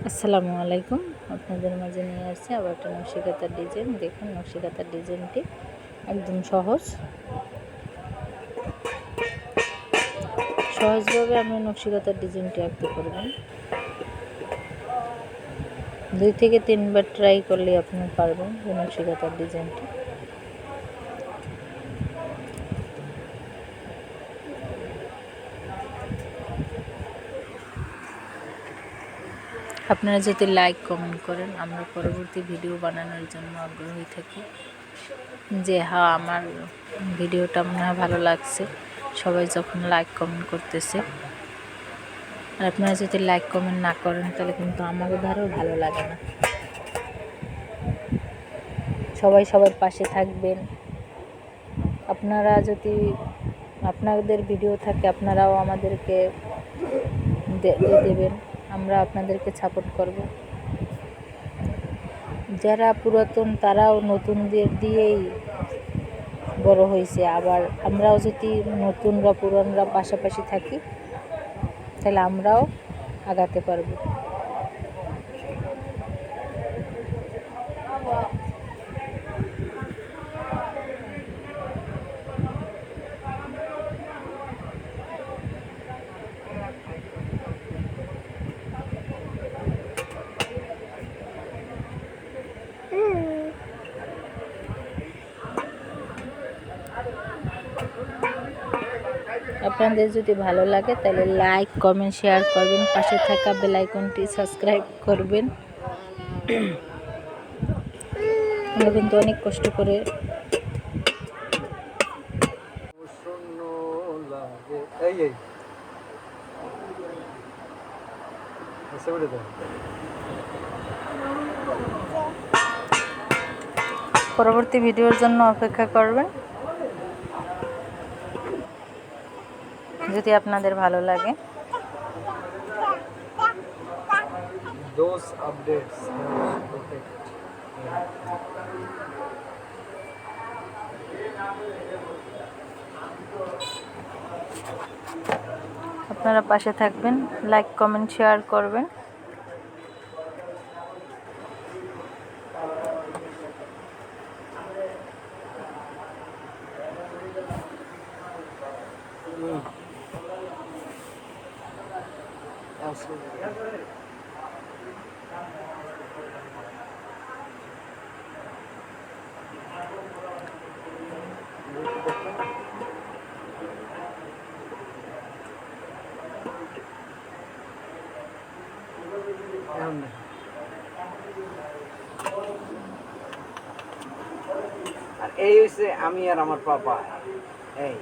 আসসালামু আলাইকুম। আপনাদের মাঝে নিয়ে আসছি আবার একটা নকশিকাঁথার ডিজাইন। দেখুন নকশিকাঁথার ডিজাইনটি একদম সহজভাবে আমরা নকশিকাঁথার ডিজাইনটি আঁকতে পারবেন। 2 থেকে 3 বার ট্রাই করলে আপনি পারবেন এই নকশিকাঁথার ডিজাইনটি। আপনারা যদি লাইক কমেন্ট করেন আমরা পরবর্তী ভিডিও বানানোর জন্য আগ্রহী থাকি যে হ্যাঁ আমার ভিডিওটা মনে হয় ভালো লাগছে, সবাই যখন লাইক কমেন্ট করতেছে। আর আপনারা যদি লাইক কমেন্ট না করেন তাহলে কিন্তু আমারও ধারও ভালো লাগে না। সবাই সবার পাশে থাকবেন। আপনারা যদি আপনাদের ভিডিও থাকে আপনারাও আমাদেরকে দেবেন, আমরা আপনাদেরকে সাপোর্ট করব। যারা পুরাতন তারাও নতুনদের দিয়েই বড় হয়েছে, আবার আমরাও যদি নতুনরা পুরানরা পাশাপাশি থাকি তাহলে আমরাও আগাতে পারবো। আপনাদের যদি ভালো লাগে তাহলে লাইক কমেন্ট শেয়ার করবেন, পাশে থাকা বেল আইকনটি সাবস্ক্রাইব করবেন। আমরা কিন্তু অনেক কষ্ট করে পরবর্তী ভিডিওর জন্য অপেক্ষা করবেন। যদি আপনাদের ভালো লাগে আপনারা পাশে থাকবেন, লাইক কমেন্ট শেয়ার করবেন। আর এই হচ্ছে আমি আর আমার পাপা। এই